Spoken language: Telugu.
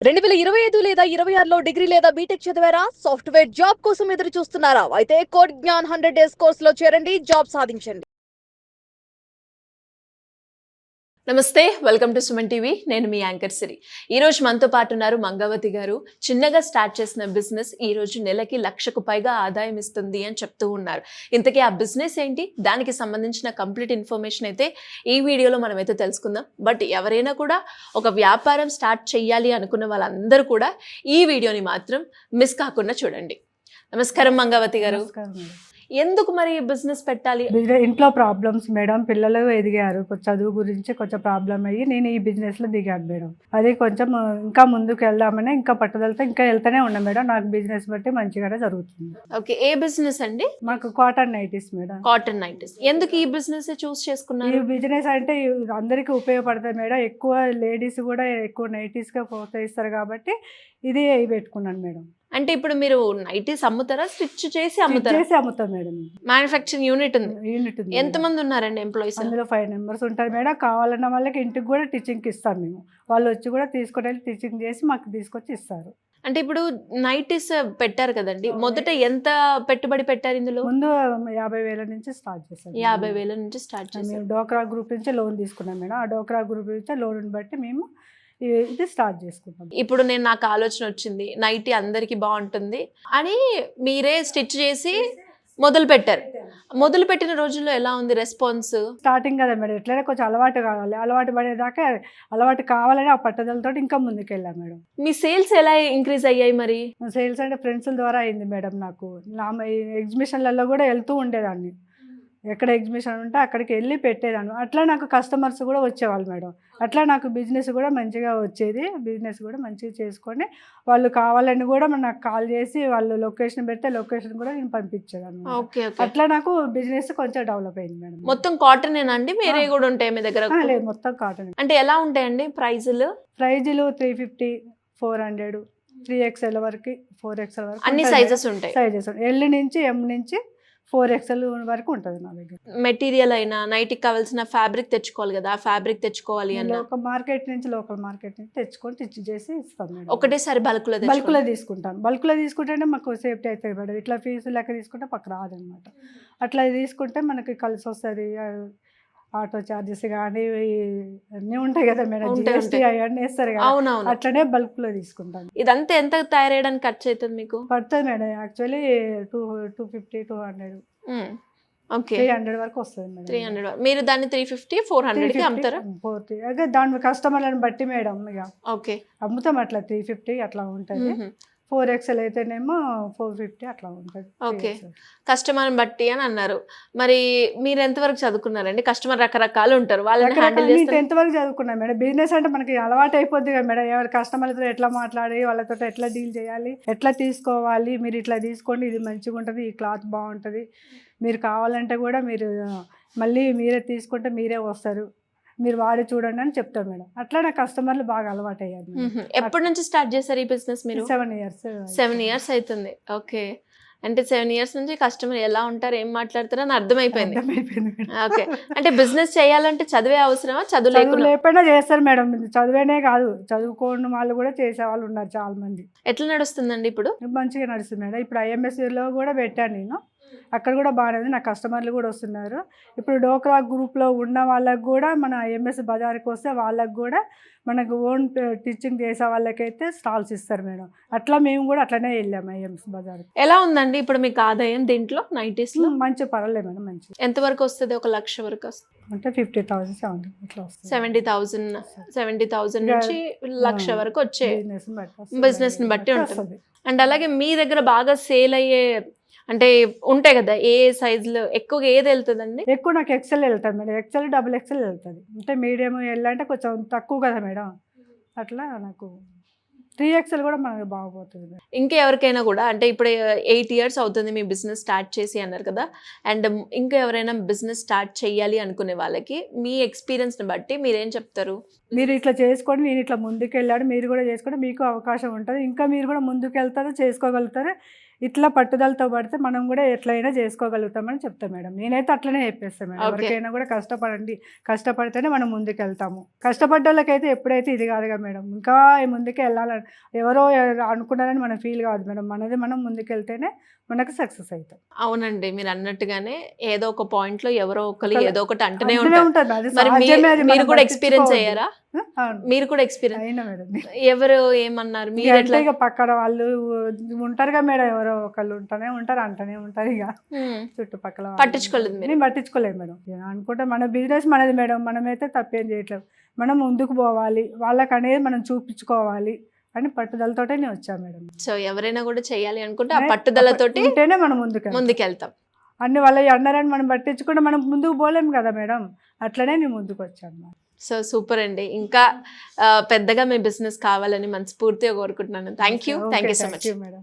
2025 లేదా 26లో డిగ్రీ లేదా బీటెక్ చదివారా? సాఫ్ట్‌వేర్ జాబ్ కోసం ఎదురు చూస్తున్నారా? అయితే కోడ్ జ్ఞాన్ 100 డేస్ కోర్సులో చేరండి, జాబ్ సాధించండి. నమస్తే, వెల్కమ్ టు సుమన్ టీవీ. నేను మీ యాంకర్ సిరి. ఈ రోజు మనతో పాటు ఉన్నారు మంగావతి గారు. చిన్నగా స్టార్ట్ చేసిన బిజినెస్ ఈ రోజు నెలకి 1,00,000కు పైగా ఆదాయం ఇస్తుంది అని చెప్తూ ఉన్నారు. ఇంతకీ ఆ బిజినెస్ ఏంటి, దానికి సంబంధించిన కంప్లీట్ ఇన్ఫర్మేషన్ అయితే ఈ వీడియోలో మనమైతే తెలుసుకుందాం. బట్ ఎవరైనా కూడా ఒక వ్యాపారం స్టార్ట్ చేయాలి అనుకున్న వాళ్ళందరూ కూడా ఈ వీడియోని మాత్రం మిస్ కాకుండా చూడండి. నమస్కారం మంగావతి గారు. నమస్కారం మేడం. ఎందుకు మరి బిజినెస్ పెట్టాలి? ఇంట్లో ప్రాబ్లమ్స్ మేడం, పిల్లలు ఎదిగారు, కొంచెం చదువు గురించి కొంచెం ప్రాబ్లం అయ్యి నేను ఈ బిజినెస్ లో దిగాను మేడం. అది కొంచెం ఇంకా ముందుకు వెళ్దామని ఇంకా పట్టుదలతో ఇంకా వెళ్తూనే ఉన్నా మేడం. నాకు బిజినెస్ బట్టి మంచిగానే జరుగుతుంది. ఓకే, ఏ బిజినెస్ అండి? మాకు cotton nighties madam. Cotton nighties. ఎందుకు ఈ బిజినెస్ చూస్ చేసుకున్నారు? ఈ బిజినెస్ అంటే అందరికీ ఉపయోగపడుతుంది మేడం. ఎక్కువ లేడీస్ కూడా ఎక్కువ నైటీస్ గా ప్రోత్సహిస్తారు కాబట్టి ఇది పెట్టుకున్నాను మేడం. అంటే ఇప్పుడు మీరు నైటీస్ అమ్ముతారా, స్టిచ్ చేసి అమ్ముతారా? చేసి అమ్ముతాం మేడం. మ్యానుఫ్యాక్చరింగ్ యూనిట్ ఉంది. యూనిట్ ఉంది. ఎంత మంది ఉన్నారండి ఎంప్లాయీస్? అందులో 5 members ఉంటారు మేడం. కావాలన్న వాళ్ళకి ఇంటికి కూడా టీచింగ్ ఇస్తాం మేము. వాళ్ళు వచ్చి కూడా తీసుకొని వెళ్ళి టీచింగ్ చేసి మాకు తీసుకొచ్చి ఇస్తారు. అంటే ఇప్పుడు నైటీస్ పెట్టారు కదండి, మొదట ఎంత పెట్టుబడి పెట్టారు ఇందులో? ముందు 50,000 నుంచి స్టార్ట్ చేస్తాం. 50,000 నుంచి స్టార్ట్ చేశారు. మేము డోక్రా గ్రూప్ నుంచి లోన్ తీసుకున్నాం మేడం. ఆ డోక్రా గ్రూప్ నుంచి లోన్ బట్టి మేము ఇది స్టార్ట్ చేసుకుంటాం. ఇప్పుడు నాకు ఆలోచన వచ్చింది, నైటీ అందరికి బాగుంటుంది అని మీరే స్టిచ్ చేసి మొదలు పెట్టారు. మొదలు పెట్టిన రోజుల్లో ఎలా ఉంది రెస్పాన్స్? స్టార్టింగ్ కదా మేడం, ఎట్లయినా కొంచెం అలవాటు కావాలి. అలవాటు పడేదాకా అలవాటు కావాలని ఆ పట్టుదలతో ఇంకా ముందుకు వెళ్ళాం మేడం. మీ సేల్స్ ఎలా ఇంక్రీజ్ అయ్యాయి మరి? సేల్స్ అంటే ఫ్రెండ్స్ ద్వారా అయింది మేడం. నాకు ఎగ్జిబిషన్లలో కూడా వెళ్తూ ఉండేదాన్ని. ఎక్కడ ఎగ్జిబిషన్ ఉంటే అక్కడికి వెళ్ళి పెట్టేదాన్ని. అట్లా నాకు కస్టమర్స్ కూడా వచ్చేవాళ్ళు మేడం. అట్లా నాకు బిజినెస్ కూడా మంచిగా వచ్చేది. బిజినెస్ కూడా మంచిగా చేసుకొని వాళ్ళు కావాలని కూడా నాకు కాల్ చేసి వాళ్ళు లొకేషన్ పెడితే లొకేషన్ కూడా నేను పంపించేదాన్ని. అట్లా నాకు బిజినెస్ కొంచెం డెవలప్ అయింది మేడం. మొత్తం కాటన్ అండి, వేరే కూడా ఉంటాయి మీ దగ్గర? లేదు, మొత్తం కాటన్. అంటే ఎలా ఉంటాయండి ప్రైజులు? 350, 400, 3XL వరకు, 4XL వరకు అన్ని సైజెస్ ఉంటాయి. సైజెస్ L నుంచి M నుంచి 4XL వరకు ఉంటుంది నా దగ్గర. మెటీరియల్ అయినా నైట్కి కావాల్సిన ఫ్యాబ్రిక్ తెచ్చుకోవాలి కదా, ఆ ఫ్యాబ్రిక్ తెచ్చుకోవాలి అన్న లోకల్ మార్కెట్ నుంచి తెచ్చుకొని స్టిచ్ చేసి ఇస్తాం మేడం. ఒకటేసారి బల్క్లో తీసుకుంటాం. బల్క్లో తీసుకుంటేనే మాకు సేఫ్టీ అవుతుంది మేడం. ఇట్లా ఫీజు లెక్క తీసుకుంటే పక్క రాదనమాట. అట్లా తీసుకుంటే మనకి కలిసి వస్తుంది. ఆటో ఛార్జెస్ కానీ అన్నీ ఉంటాయి కదా మేడం, GST అవన్నీ వేస్తారు కదా. అట్లనే బల్క్ లో తీసుకుంటాం. ఇదంతా ఎంత తయారయ్యడానికి ఖర్చు అవుతుంది మీకు? పడుతుంది మేడం యాక్చువల్లీ 250, 200, ఓకే 300 వరకు వస్తుంది మేడం. 300. మీరు దాన్ని 350, 400 అమ్ముతారా? అదే దాని కస్టమర్లను బట్టి మేడం. ఇక ఓకే అమ్ముతాం అట్లా 350 అట్లా ఉంటుంది. 4XL అయితేనేమో 450 అట్లా ఉంటుంది. ఓకే, కస్టమర్ బట్టి అని అన్నారు. మరి మీరు ఎంతవరకు చదువుకున్నారండి? కస్టమర్ రకరకాలు ఉంటారు, వాళ్ళని హ్యాండిల్ చేస్తారు. 10th వరకు చదువుకున్నా మేడం. బిజినెస్ అంటే మనకి అలవాటు అయిపోద్ది కదా మేడం. ఎవరి కస్టమర్లతో ఎట్లా మాట్లాడి వాళ్ళతో ఎట్లా డీల్ చేయాలి, ఎట్లా తీసుకోవాలి, మీరు ఇట్లా తీసుకోండి, ఇది మంచిగా ఉంటుంది, ఈ క్లాత్ బాగుంటుంది, మీరు కావాలంటే కూడా మీరు మళ్ళీ మీరే తీసుకుంటే మీరే వస్తారు, మీరు వాడి చూడండి అని చెప్తాం మేడం. అట్లా నా కస్టమర్లు బాగా అలవాటు అయ్యారు. ఎప్పటి నుంచి స్టార్ట్ చేశారు ఈ బిజినెస్ మీరు? 7 years. 7 years అవుతుంది. ఓకే, అంటే 7 years నుంచి కస్టమర్ ఎలా ఉంటారు, ఏం మాట్లాడతారు అని అర్థమైపోయింది. ఓకే, అంటే బిజినెస్ చేయాలంటే చదివే అవసరమా? చదువు లేకపోయినా చేస్తారు మేడం. చదివేనే కాదు, చదువుకోని వాళ్ళు కూడా చేసే వాళ్ళు ఉన్నారు చాలా మంది. ఎట్లా నడుస్తుందండి ఇప్పుడు? మంచిగా నడుస్తుంది మేడం. ఇప్పుడు IMSలో కూడా పెట్టాను నేను. అక్కడ కూడా బాగానే ఉంది. నా కస్టమర్లు కూడా వస్తున్నారు. ఇప్పుడు డోక్రా గ్రూప్లో ఉన్న వాళ్ళకు కూడా మన IMS బజార్కి వస్తే వాళ్ళకు కూడా మనకు ఓన్ టీచింగ్ చేసే వాళ్ళకైతే స్టాల్స్ ఇస్తారు మేడం. అట్లా మేము కూడా అట్లనే వెళ్ళాము IMS బజార్. ఎలా ఉందండి ఇప్పుడు మీకు ఆదాయం దీంట్లో నైటీస్లో? మంచి పర్వాలేదు మేడం. మంచి ఎంతవరకు వస్తుంది? 1,00,000 వరకు వస్తుంది అంటే 50,000, 70,000 ఇట్లా వస్తుంది. 70,000 నుంచి 1,00,000 వరకు వచ్చే బిజినెస్ని బట్టి ఉంటుంది. అండ్ అలాగే మీ దగ్గర బాగా సేల్ అయ్యే అంటే ఉంటాయి కదా, ఏ సైజులో ఎక్కువగా ఏది వెళ్తుందండి? ఎక్కువ నాకు XL వెళ్తుంది మేడం. XL, XXL వెళ్తుంది. అంటే మీడియం L అంటే కొంచెం తక్కువ కదా మేడం. అట్లా నాకు 3XL కూడా మనకు బాగుపోతుంది. ఇంకా ఎవరికైనా కూడా అంటే ఇప్పుడు 8 years అవుతుంది మీ బిజినెస్ స్టార్ట్ చేసి అన్నారు కదా, అండ్ ఇంకా ఎవరైనా బిజినెస్ స్టార్ట్ చేయాలి అనుకునే వాళ్ళకి మీ ఎక్స్పీరియన్స్ని బట్టి మీరేం చెప్తారు? మీరు ఇట్లా చేసుకొని నేను ఇట్లా ముందుకు వెళ్ళాడు, మీరు కూడా చేసుకుంటే మీకు అవకాశం ఉంటుంది. ఇంకా మీరు కూడా ముందుకు వెళ్తారు, చేసుకోగలుగుతారు. ఇట్లా పట్టుదలతో పడితే మనం కూడా ఎట్లయినా చేసుకోగలుగుతామని చెప్తాను మేడం. నేనైతే అట్లనే చెప్పేస్తాను మేడం. Okay. ఎవరికైనా కూడా కష్టపడండి, కష్టపడితేనే మనం ముందుకు వెళ్తాము. కష్టపడ్డ వాళ్ళకైతే ఎప్పుడైతే ఇది కాదుగా మేడం, ఇంకా ముందుకే వెళ్ళాలని ఎవరో అనుకున్నారని మనం ఫీల్ కాదు మేడం. మనది మనం ముందుకు వెళ్తేనే మనకు సక్సెస్ అవుతాం. అవునండి, మీరు అన్నట్టుగానే ఏదో ఒక పాయింట్ లో ఎవరో ఒకరు ఒకళ్ళు ఏదో ఒకటి అంటూనే అంటూనే ఉంటారు. ఉంటుంది. అది మరి సహజమే, అది మీరు మనం కూడా ఎక్స్పీరియన్స్ పట్టించుకోవద్దు. అయ్యారా? అవును మీరు కూడా ఎక్స్పీరియన్స్ అయినా మేడం. ఎవరు ఏమన్నారు మీరు ఇక ఎట్లా? అంటే ఇక పక్కన వాళ్ళు ఉంటారుగా మేడం, ఎవరో ఒకళ్ళు అంటూనే ఉంటారు ఇక ఉమ్, చుట్టుపక్కల వాళ్ళు. పట్టించుకోలేదు మీరు? నేను పట్టించుకోలేదు మేడం. ఇక అనుకుంటే మన బిజినెస్ మనది మేడం, మనమైతే తప్పేం చేయట్లేదు. మనం ముందుకు పోవాలి, వాళ్ళకి అనేది మనం చూపించుకోవాలి అని పట్టుదలతోటే నేను వచ్చాను మేడం. సో ఎవరైనా కూడా చేయాలి అనుకుంటే ఆ పట్టుదలతోటి ఉంటేనే మనం ముందుకు ముందుకెళ్తాం. అన్ని వాళ్ళ అన్నారని మనం పట్టించుకుంటే మనం ముందుకు పోలేము కదా మేడం. అట్లనే నేను ముందుకు వచ్చాను. సో సూపర్ అండి. ఇంకా పెద్దగా మీ బిజినెస్ కావాలని మనస్ఫూర్తిగా కోరుకుంటున్నాను. Thank you so much. Madam.